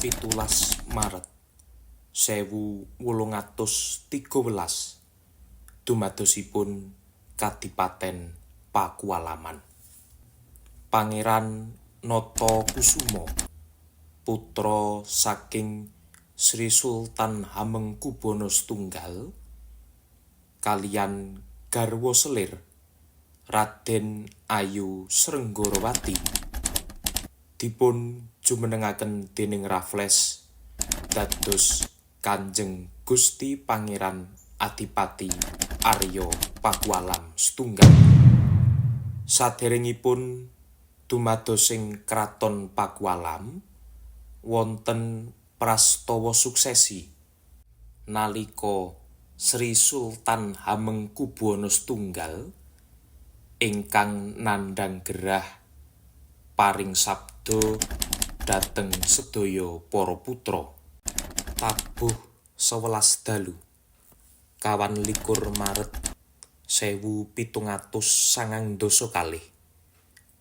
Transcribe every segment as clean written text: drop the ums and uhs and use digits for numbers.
Pitulas Maret 1813 dumadosipun Kadipaten Pakualaman. Pangeran Natakusuma putra saking Sri Sultan Hamengkubuwana II kaliyan garwa selir Raden Ayu Srenggarawati dipun jumenengaken dening Raffles dados Kanjeng Gusti Pangeran Adipati Arya Pakualam setunggal. Saderengipun dumados ing Kraton Pakualam wonten prastawa suksesi nalika Sri Sultan Hamengkubuwana II ingkang nandhang gerah paring sabda dhateng sedaya para putra. Tabuh 11 dalu 21 Maret 1790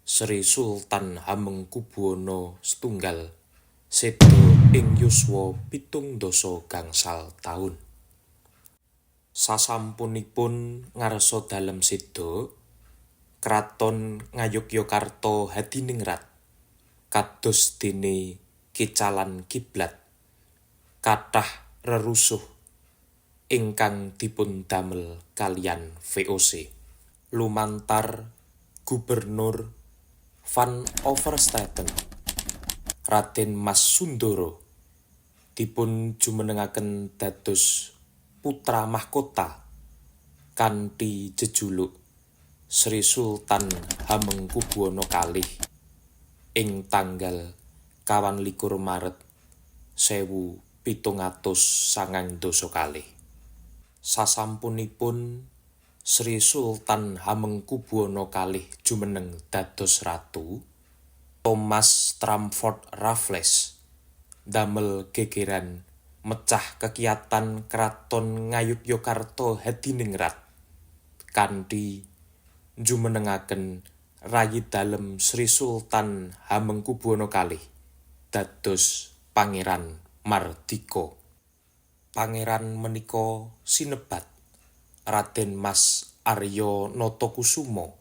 Sri Sultan Hamengkubuwana II seda ing yuswa 17 gangsal taun. Sasampunipun ngarsa dalem seda Kraton Ngayogyakarta hadiningrat kados dene kecalan kiblat kathah rerusuh ingkang dipun damel kaliyan VOC lumantar Gubernur Van Overstraeten Raden Mas Sundara dipun jumenengaken dados putra mahkota kanthi jejuluk Sri Sultan Hamengkubuwana kalih ing tanggal 21 Maret 1790. Sasampunipun Sri Sultan Hamengkubuwana kalih jumeneng dados ratu, Thomas Stamford Raffles damel gegeran mecah kekiyatan Kraton Ngayogyakarta hadiningrat kanthi jumenengaken rayi dalem Sri Sultan Hamengkubuwana kalih dados Pangeran Mardika. Pangeran menika sinebat Raden Mas Arya Natakusuma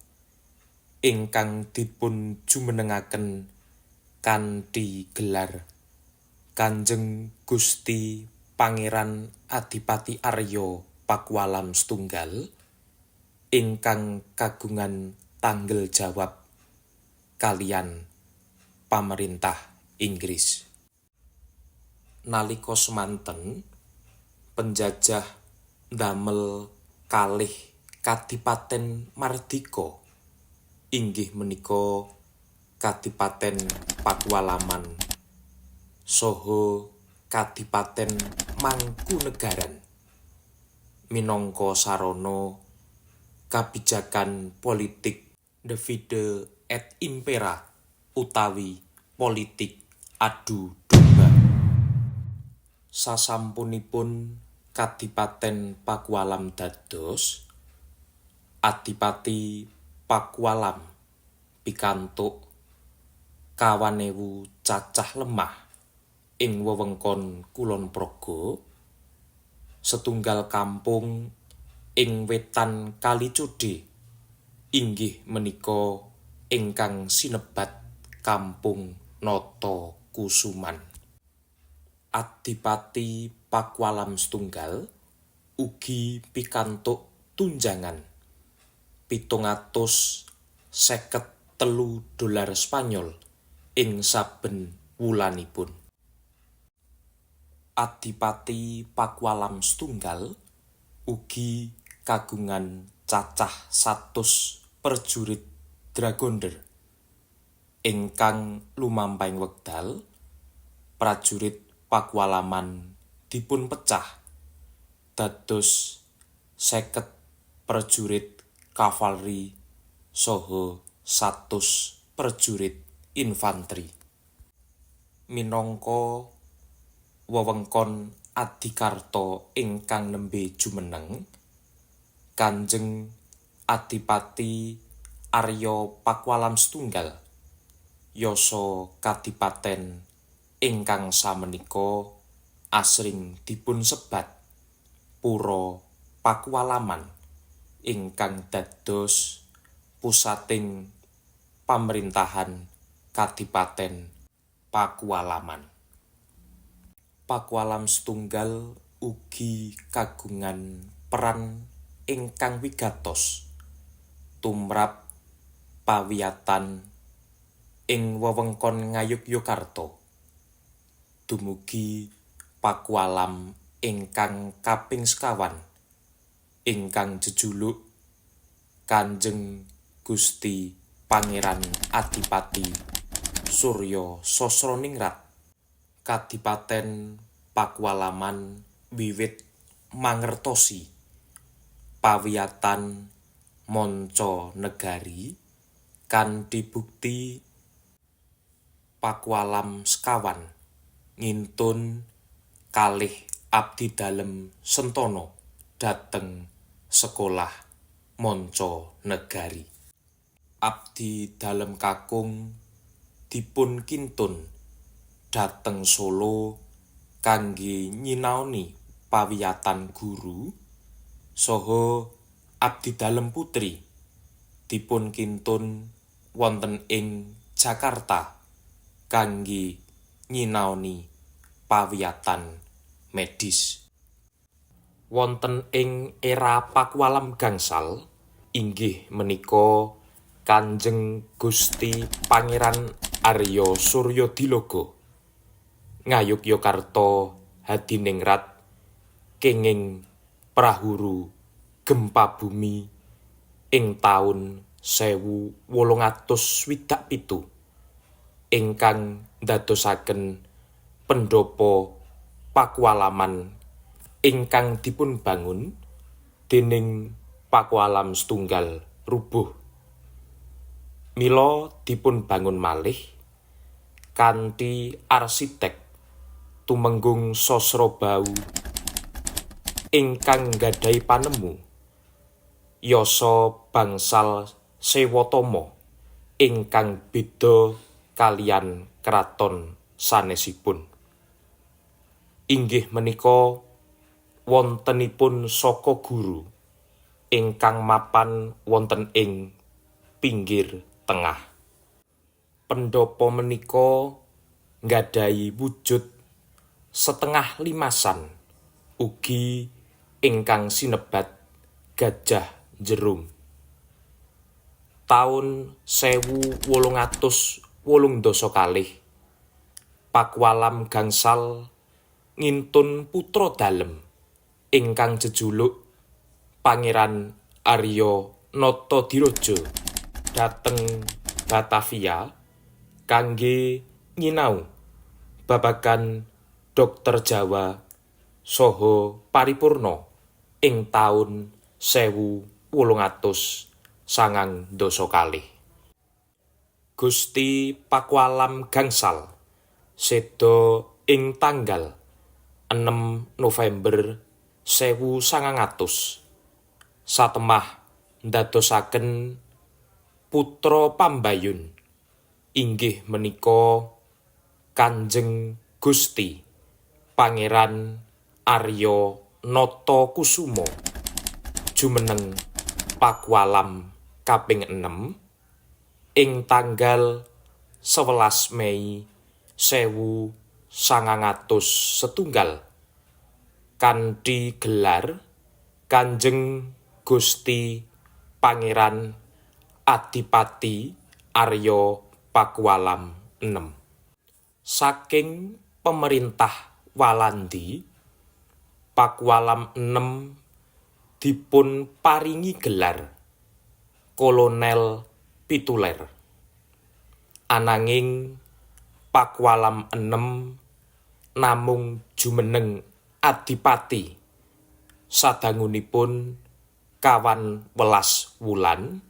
ingkang dipun jumenengaken kanthi gelar Kanjeng Gusti Pangeran Adipati Arya Pakualam setunggal ingkang kagungan tanggel jawab kaliyan pamerintah Inggris. Nalika semanten penjajah ndamel kalih Kadipaten Mardika inggih menika Kadipaten Pakualaman saha Kadipaten Mangkunegaran minangka sarana kabijakan politik divide et impera utawi politik adu domba. Sasampunipun Kadipaten Pakualam dados Adipati Pakualam pikantuk 2000 cacah lemah ing wewengkon Kulon Progo, setunggal kampung ing wetan Kali Codhe inggih menika ingkang sinebat Kampung Natakusuman. Adipati Pakualam setunggal ugi pikantuk tunjangan $753 Spanyol ing saben wulanipun. Adipati Pakualam setunggal ugi kagungan cacah 100 prajurit Dragonder ingkang lumampahing wekdal prajurit Pakualaman dipun pecah dados 50 prajurit kavalri saha 100 prajurit infanteri. Minangka wewengkon Adikarta ingkang nembe jumeneng Kanjeng Adipati Arya Pakualam setunggal yasa kadipaten ingkang samenika asring dipun sebat Pura Pakualaman ingkang dados pusating pamerintahan Kadipaten Pakualaman. Pakualam setunggal ugi kagungan peran ingkang wigatos tumrap pawiyatan ing wewengkon Ngayogyakarta. Dumugi Pakualam ingkang kaping sekawan ingkang jejuluk Kanjeng Gusti Pangeran Adipati Surya Sosroningrat. Kadipaten Pakualaman wiwit mangertosi pawiyatan manca negari kanthi bukti Pakualam sekawan ngintun kalih abdi dalem Sentana dhateng sekolah manca negari. Abdi dalem kakung dipun kintun dhateng Solo kangge nyinaoni pawiyatan guru, saha abdi dalem putri dipun kintun wonten ing Jakarta kangge nyinaoni pawiyatan medis. Wonten ing era Pakualam gangsal inggih menika Kanjeng Gusti Pangeran Arya Suryadilogo Ngayogyakarta Hadiningrat kenging prahuru gempa bumi ing taun 1867 ingkang ndadosaken pendhapa Pakualaman ingkang dipun bangun dening Pakualam setunggal rubuh. Mila dipun bangun malih kanthi arsitek tumenggung Sosrobau ingkang nggadhahi panemu yasa bangsal Sewatama ingkang beda kaliyan kraton sanesipun. Inggih menika wontenipun saka guru ingkang mapan wonten ing pinggir tengah. Pendhapa menika nggadhahi wujud setengah limasan ugi ingkang sinebat gajah jerum. Taun 1880 Pakualam gangsal ngintun putra dalem ingkang jejuluk Pangeran Arya Natadiraja dhateng Batavia kangge nyinau babagan dokter Jawa saha paripurna ing taun 1890. Gusti Pakualam gangsal seda ing tanggal 6 November 1900 satemah ndadosaken putra pambayun inggih menika Kanjeng Gusti Pangeran Arya Natakusuma jumeneng Pakualam kaping 6 ing tanggal 11 Mei 1901 kanthi gelar Kanjeng Gusti Pangeran Adipati Arya Pakualam 6. Saking pemerintah Walandi, Pakualam 6 dipun paringi gelar Kolonel Tituler. Ananging Pakualam 6 namung jumeneng adipati sadangunipun kawan welas wulan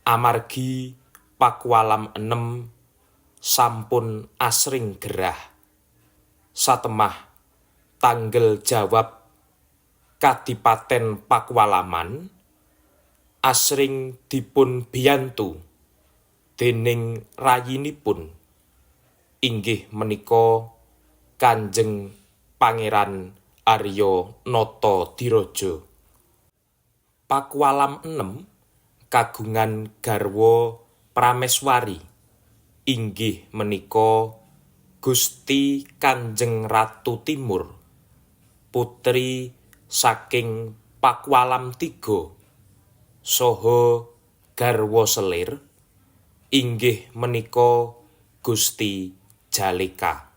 amargi Pakualam 6 sampun asring gerah satemah tanggel jawab Kadipaten Pakualaman asring dipun biyantu déning rayinipun inggih menika Kanjeng Pangeran Arya Natadiraja. Pakualam 6 kagungan garwa prameswari inggih menika Gusti Kanjeng Ratu Timur, putri saking Pakualam 3 saha garwa selir inggih menika Gusti Jalika.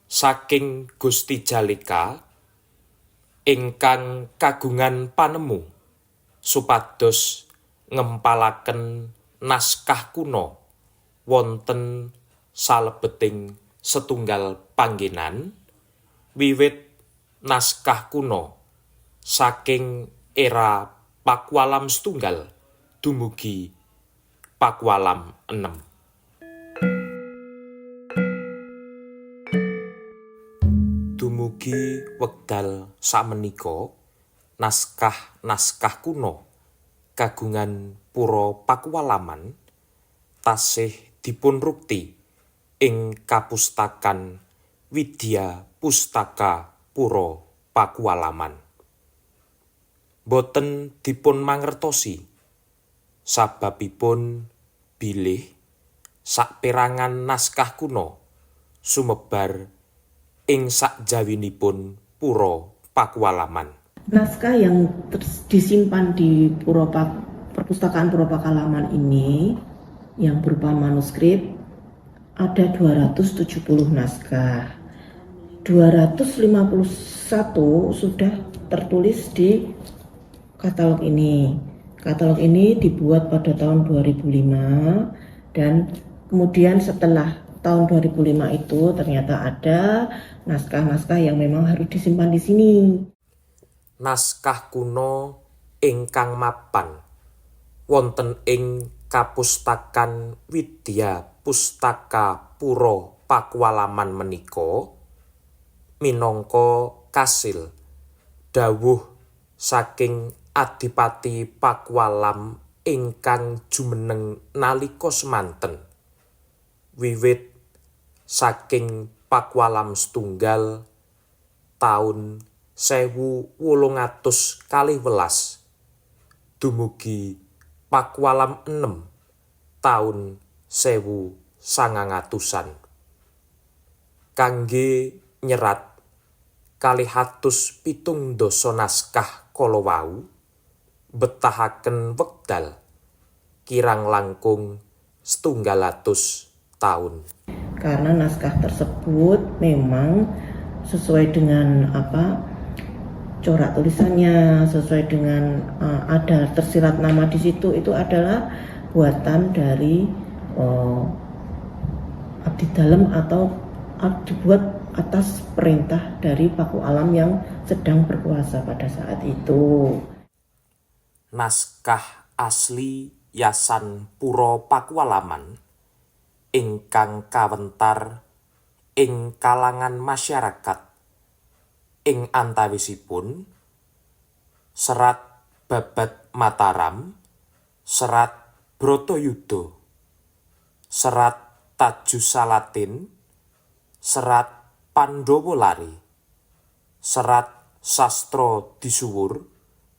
Saking Gusti Jalika ingkang kagungan panemu supados ngempalaken naskah kuno wonten salebeting setunggal panggenan wiwit naskah kuno saking era Pakualam setunggal dumugi Pakualam 6. Dumugi wekdal samenika naskah-naskah kuno kagungan pura Pakualaman tasih dipunrukti ing kapustakan Widya Pustaka Pura Pakualaman. Boten dipun mangertosi sababipun bilih saperangan naskah kuno sumebar ing sakjawinipun Pura Pakualaman. Naskah yang disimpan di perpustakaan Pura Pakualaman ini yang berupa manuskrip ada 270 naskah. 251 sudah tertulis di katalog ini. Katalog ini dibuat pada tahun 2005 dan kemudian setelah tahun 2005 itu ternyata ada naskah-naskah yang memang harus disimpan di sini. Naskah kuno ingkang mapan wonten ing kapustakan Widya Pustaka Pura Pakualaman menika minangka kasil dawuh saking Adipati Pakualam ingkang jumeneng nalika semanten wiwit saking Pakualam setunggal taun 1812 dumugi Pakualam 6 taun 1900-an. Kangge nyerat 270 naskah kala wau betahaken wekdal kirang langkung 700 tahun. Karena naskah tersebut memang sesuai dengan corak tulisannya, sesuai dengan ada tersirat nama di situ, itu adalah buatan dari abdi dalem atau dibuat atas perintah dari Pakualam yang sedang berkuasa pada saat itu. Naskah asli Yasan Pura Pakualaman ingkang kawentar ing kalangan masyarakat ing antawisipun Serat Babat Mataram, Serat Bratayuda, Serat Tajusalatin, Serat Pandawalari, Serat Sastra Disuwur,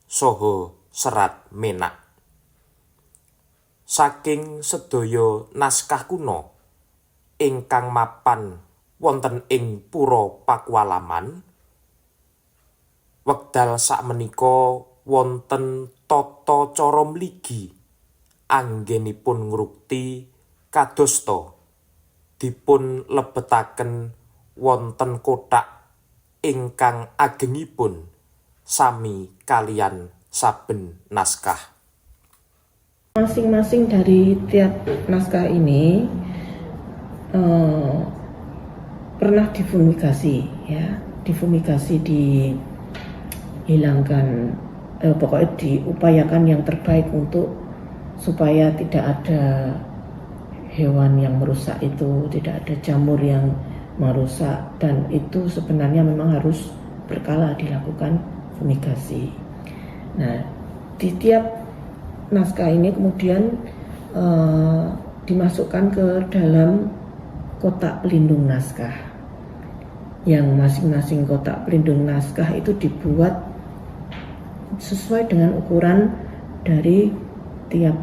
saha Serat Menak. Saking sedaya naskah kuno ingkang mapan wonten ing Pura Pakualaman, wekdal sakmenika wonten tata cara mligi anggenipun ngrukti kadosta dipun lebetaken wonten kotak ingkang agengipun sami kaliyan saben naskah. Masing-masing dari tiap naskah ini pernah difumigasi, dihilangkan, pokoknya diupayakan yang terbaik untuk supaya tidak ada hewan yang merusak itu, tidak ada jamur yang merusak, dan itu sebenarnya memang harus berkala dilakukan fumigasi. Nah, di tiap naskah ini kemudian dimasukkan ke dalam kotak pelindung naskah, yang masing-masing kotak pelindung naskah itu dibuat sesuai dengan ukuran dari tiap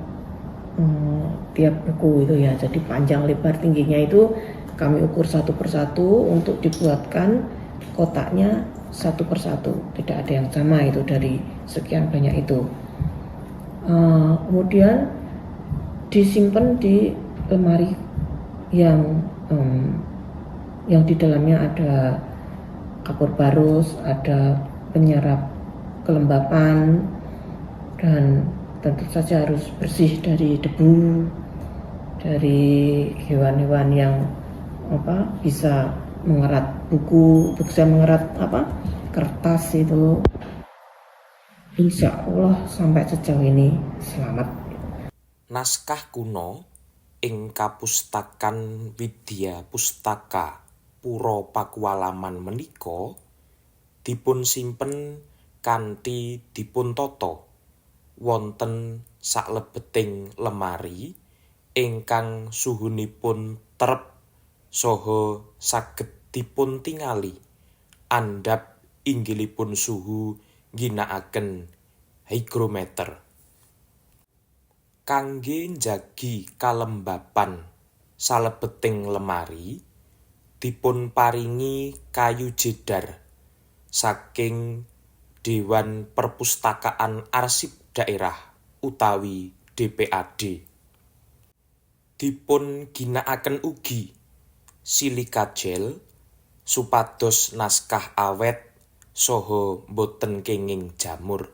buku itu ya. Jadi panjang, lebar, tingginya itu kami ukur satu persatu untuk dibuatkan kotaknya satu persatu, tidak ada yang sama itu dari sekian banyak itu. Kemudian disimpan di lemari yang di dalamnya ada kapur barus, ada penyerap kelembapan, dan tentu saja harus bersih dari debu, dari hewan-hewan yang bisa mengerat buku, bisa mengerat kertas itu. Insya Allah sampai sejauh ini selamat. Naskah kuno ing kapustakan Widya Pustaka Pura Pakualaman menika dipun simpen kanthi dipuntata wonten saklebeting lemari ingkang suhunipun trep saha saged dipuntingali andhap inggilipun suhu ngginakaken hygrometer. Kangge njagi kalembapan salebeting lemari dipun paringi kayu jedar saking Dewan Perpustakaan Arsip Daerah utawi DPAD. Dipun ginakaken ugi silika gel supados naskah awet saha boten kenging jamur.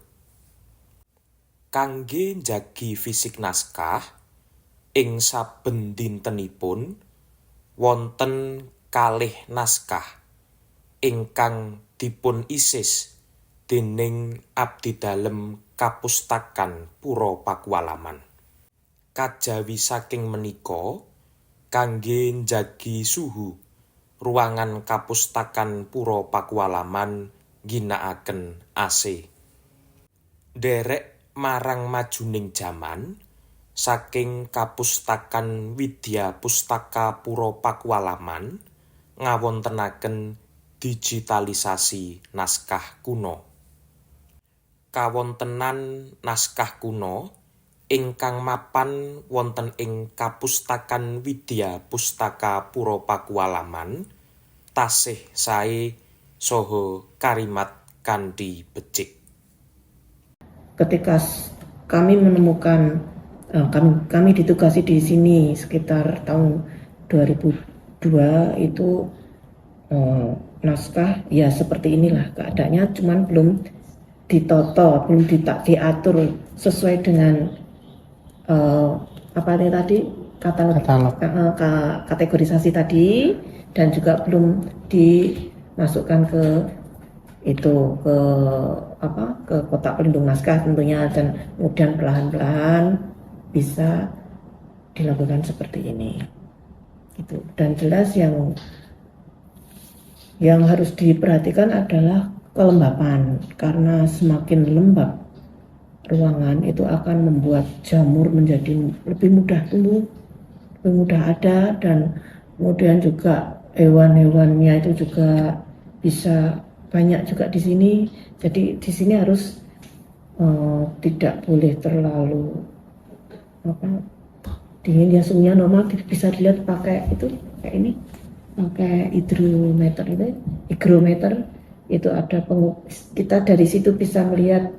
Kangge njagi fisik naskah ing saben dintenipun wonten kalih naskah ingkang dipun isis déning abdi dalem Kapustakan Pura Pakualaman. Kajawi saking menika kangge njagi suhu ruangan Kapustakan Pura Pakualaman ginakaken AC. Derek marang majuning jaman saking Kapustakan Widya Pustaka Pura Pakualaman ngawontenaken digitalisasi naskah kuno. Kawontenan naskah kuno ingkang mapan wonten ing Kapustakan Widya Pustaka Pura Pakualaman tasih sae saha karimat kanthi becik. Ketika kami menemukan, kami ditugasi di sini sekitar tahun 2002 itu, naskah ya seperti inilah keadaannya, cuman belum ditoto, belum diatur sesuai dengan kategorisasi tadi, dan juga belum dimasukkan ke kotak pelindung naskah tentunya, dan kemudian perlahan-lahan bisa dilakukan seperti ini gitu. Dan jelas yang harus diperhatikan adalah kelembapan, karena semakin lembab ruangan itu akan membuat jamur menjadi lebih mudah tumbuh, lebih mudah ada, dan kemudian juga hewan-hewannya itu juga bisa banyak juga di sini. Jadi di sini harus tidak boleh terlalu dingin ya, suhunya normal, bisa dilihat pakai ini, pakai hygrometer itu ada kita dari situ bisa melihat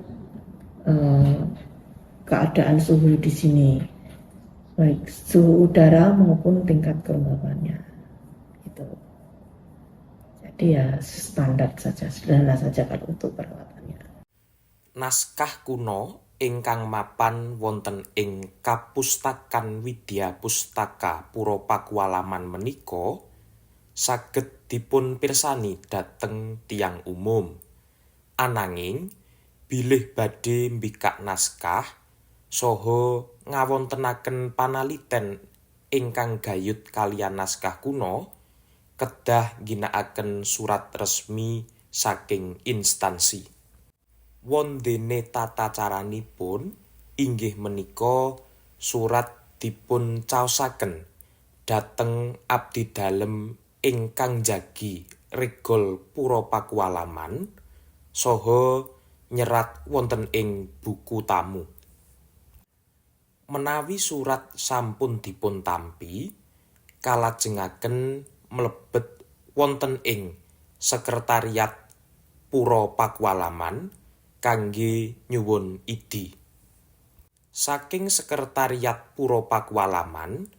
keadaan suhu di sini, baik suhu udara maupun tingkat kelembabannya gitu. Jadi ya standar saja, sederhana saja kalau untuk perawatannya. Naskah kuno ingkang mapan wonten ing Kapustakan Widya Pustaka Pura Pakualaman menika saged dipun pirsani dhateng tiyang umum. Ananging bilih badhe mbikak naskah saha ngawontenaken panaliten ingkang gayut kaliyan naskah kuno kedah ginakaken surat resmi saking instansi. Wondene tata caranipun inggih menika surat dipun caosaken dhateng abdi dalem ingkang jagi regol Pura Pakualaman saha nyerat wonten ing buku tamu. Menawi surat sampun dipun tampi, kalajengaken mlebet wonten ing sekretariat Pura Pakualaman kangge nyuwun idi. Saking sekretariat Pura Pakualaman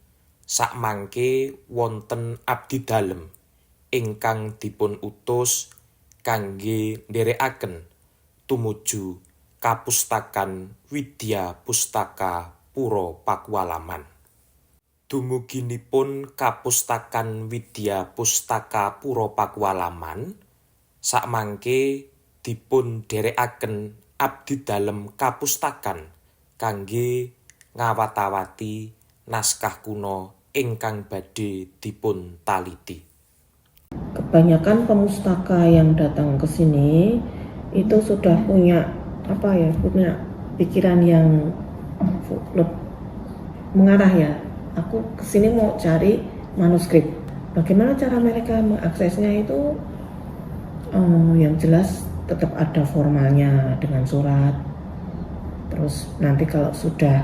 sakmangke wonten abdi dalem ingkang dipun utus kangge ndherekaken tumuju Kapustakan Widya Pustaka Pura Pakualaman. Dumuginipun Kapustakan Widya Pustaka Pura Pakualaman sakmangke dipun dherekaken abdi dalem kapustakan kangge ngawat-awati naskah kuno ingkang badhe dipun taliti. Kebanyakan pemustaka yang datang ke sini itu sudah punya punya pikiran yang mengarah ya. Aku kesini mau cari manuskrip. Bagaimana cara mereka mengaksesnya itu? Yang jelas tetap ada formalnya dengan surat. Terus nanti kalau sudah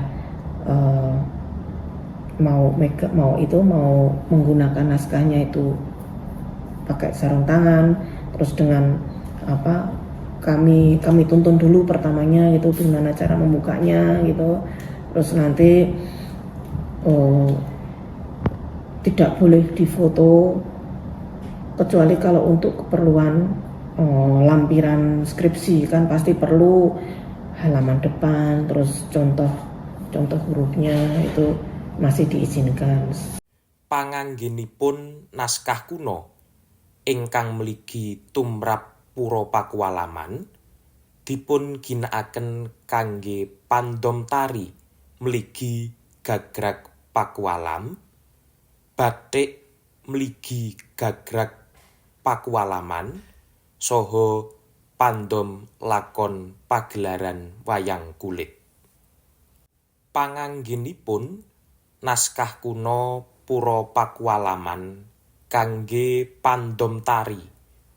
mau menggunakan naskahnya itu pakai sarung tangan, terus dengan kami tuntun dulu pertamanya gitu gimana cara membukanya gitu. Terus nanti tidak boleh difoto kecuali kalau untuk keperluan lampiran skripsi, kan pasti perlu halaman depan, terus contoh hurufnya itu masih diizinkan. Panganggenipun naskah kuno ingkang mligi tumrap Pura Pakualaman dipun ginakaken kangge pandom tari mligi gagrag Pakualam, batik mligi gagrag Pakualaman, saha pandom lakon pagelaran wayang kulit. Panganggenipun naskah kuno Pura Pakualaman kangge pandom tari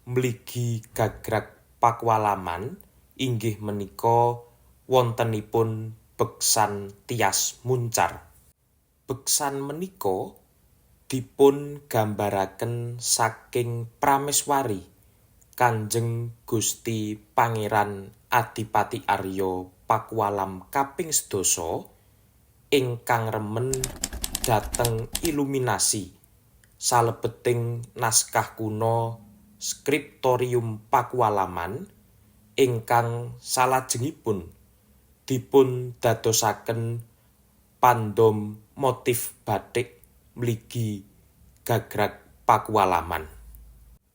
mligi gagrag Pakualaman inggih menika wontenipun beksan Tias Muncar. Beksan menika dipun gambaraken saking prameswari Kanjeng Gusti Pangeran Adipati Arya Pakualam kaping 10 ingkang remen dhateng iluminasi salebeting naskah kuno Skriptorium Pakualaman ingkang salajengipun dipun dadosaken pandom motif batik mligi gagrag Pakualaman.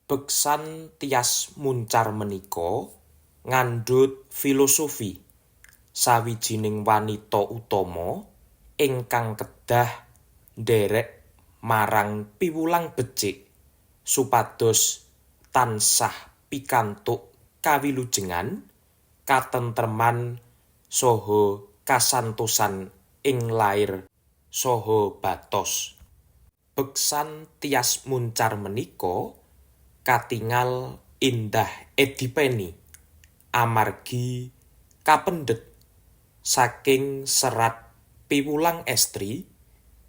Beksan Tias Muncar menika ngandhut filosofi sawijining wanita utama ingkang kedah nderek marang piwulang becik supados tansah pikantuk kawilujengan, katentreman saha kasantosan ing lair saha batos. Beksan Tias Muncar menika katingal indah edipeni amargi kapendhet saking serat piwulang estri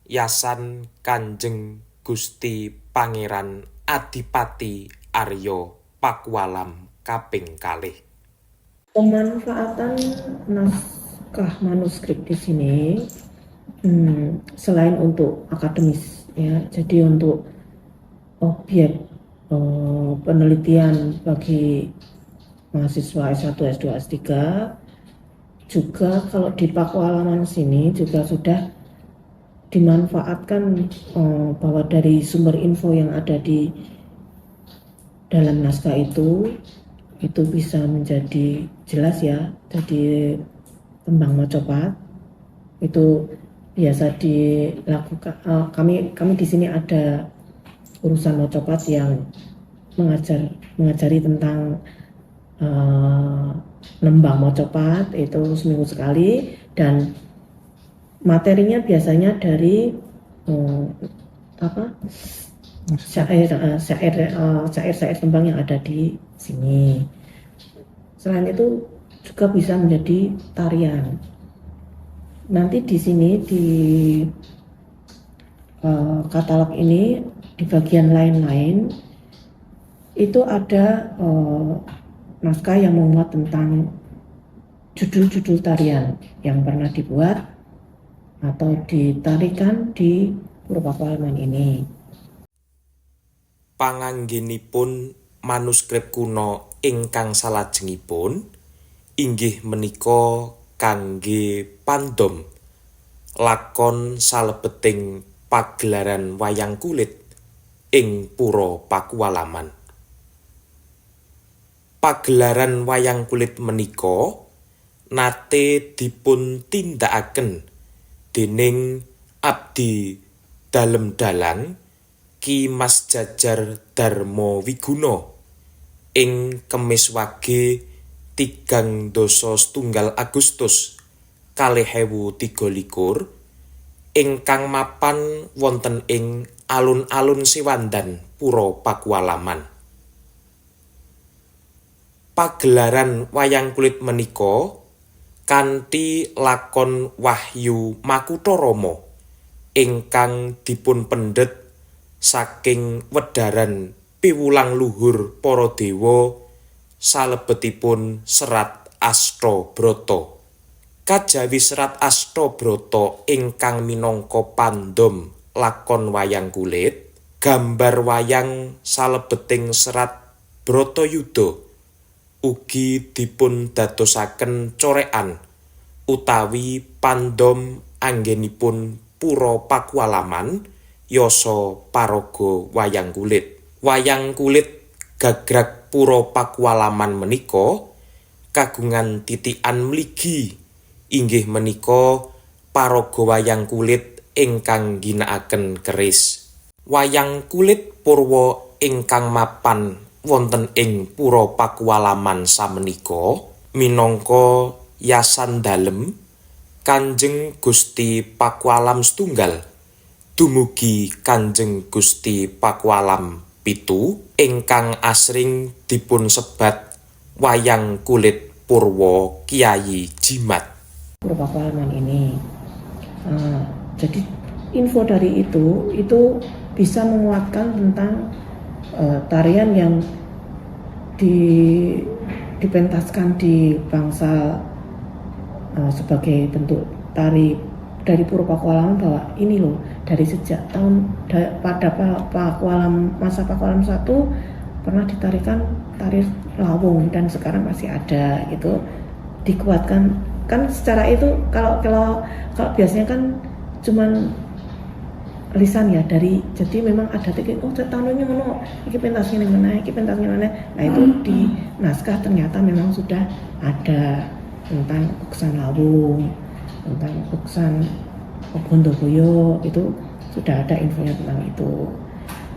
yasan Kanjeng Gusti Pangeran Adipati Arya Pakualam kaping 2. Pemanfaatan naskah manuskrip di sini selain untuk akademis ya, jadi untuk objek penelitian bagi mahasiswa S1, S2, S3, juga kalau di Pakualaman sini juga sudah dimanfaatkan bahwa dari sumber info yang ada di dalam naskah itu bisa menjadi jelas ya, jadi tembang mocopat itu biasa dilakukan. Kami di sini ada urusan mocopat yang mengajari tentang nembang mocopat itu seminggu sekali, dan materinya biasanya dari syair tembang yang ada di sini. Selain itu juga bisa menjadi tarian. Nanti di sini di katalog ini di bagian lain-lain itu ada naskah yang memuat tentang judul-judul tarian yang pernah dibuat atau ditarikan di Purwopakualaman ini. Panganggenipun manuskrip kuno ingkang salajengipun inggih menika kangge pandom lakon salebeting pagelaran wayang kulit ing Pura Pakualaman. Pagelaran wayang kulit menika nate dipun tindakaken dening abdi dalem dalang Ki Mas Jajar Darmo Wiguno ing Kemis Wage 3 Agustus 2023 ingkang mapan wonten ing alun-alun Siwandan Pura Pakualaman. Pagelaran wayang kulit menika kanthi lakon Wahyu Makutharama ingkang dipun pendhet saking wedharan piwulang luhur para dewa salebetipun Serat Astabrata. Kajawi Serat Astabrata ingkang minangka pandom lakon wayang kulit, gambar wayang salebeting Serat Bratayuda ugi dipun dadosaken corekan utawi pandom anggenipun Pura Pakualaman yasa paraga wayang kulit. Wayang kulit gagrag Pura Pakualaman menika kagungan titikan mligi inggih menika paraga wayang kulit ingkang ginakaken keris. Wayang kulit Purwa ingkang mapan wonten ing Pura Pakualaman samenika minangka yasan dalem Kanjeng Gusti Pakualam setunggal dumugi Kanjeng Gusti Pakualam pitu ingkang asring dipun sebat wayang kulit Purwa Kyai Jimat. Purwopakualaman ini. Jadi info dari itu bisa menguatkan tentang tarian yang dipentaskan di bangsal sebagai bentuk tari dari Purwopakualaman, bahwa ini loh dari sejak pada masa Pakualam 1 pernah ditarikan tari lawung dan sekarang masih ada. Itu dikuatkan kan secara itu. Kalau biasanya kan cuman lisan ya, jadi memang ada tahunnya ngono, iki pentasnya mana. Nah itu di naskah ternyata memang sudah ada tentang uksan lawung, tentang uksan Gondoboyo, itu sudah ada infonya tentang itu.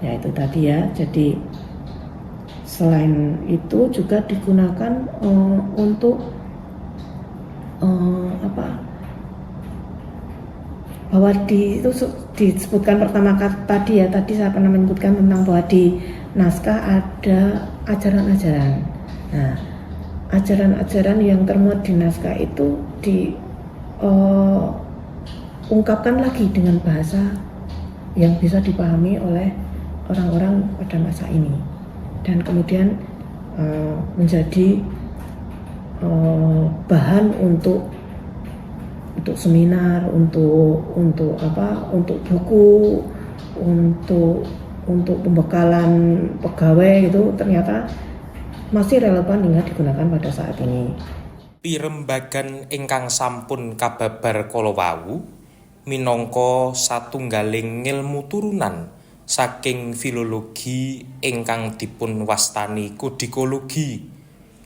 Ya itu tadi ya. Jadi selain itu juga digunakan untuk bahwa itu disebutkan pertama tadi saya pernah menyebutkan tentang bahwa di naskah ada ajaran-ajaran. Nah, ajaran-ajaran yang termuat di naskah itu diungkapkan lagi dengan bahasa yang bisa dipahami oleh orang-orang pada masa ini, dan kemudian menjadi bahan untuk seminar, untuk buku, untuk pembekalan pegawai. Itu ternyata masih relevan hingga digunakan pada saat ini. Pirembagan ingkang sampun kababar kala wau minangka satunggaling ngilmu turunan saking filologi ingkang dipun wastani kodikologi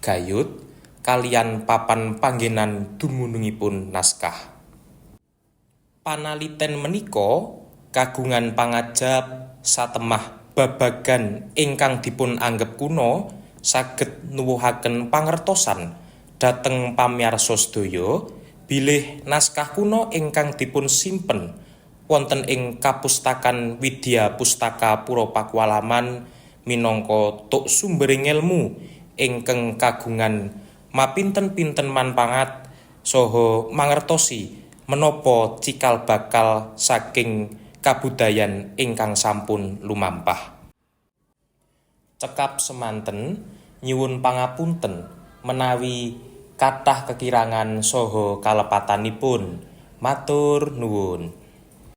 gayut kaliyan papan panggenan dumunungipun naskah. Panaliten menika kagungan pangajab satemah babagan ingkang dipun anggep kuno saged nuwuhaken pangertosan dhateng pamirsa sedaya bilih naskah kuno ingkang dipun simpen wonten ing Kapustakan Widya Pustaka Pura Pakualaman minangka tuk sumbering ilmu ingkang kagungan mapinten-pinten manfaat saha mangertosi menapa cikal bakal saking kabudayan ingkang sampun lumampah. Cekap semanten nyuwun pangapunten menawi kathah kekirangan saha kalepatanipun. Matur nuwun.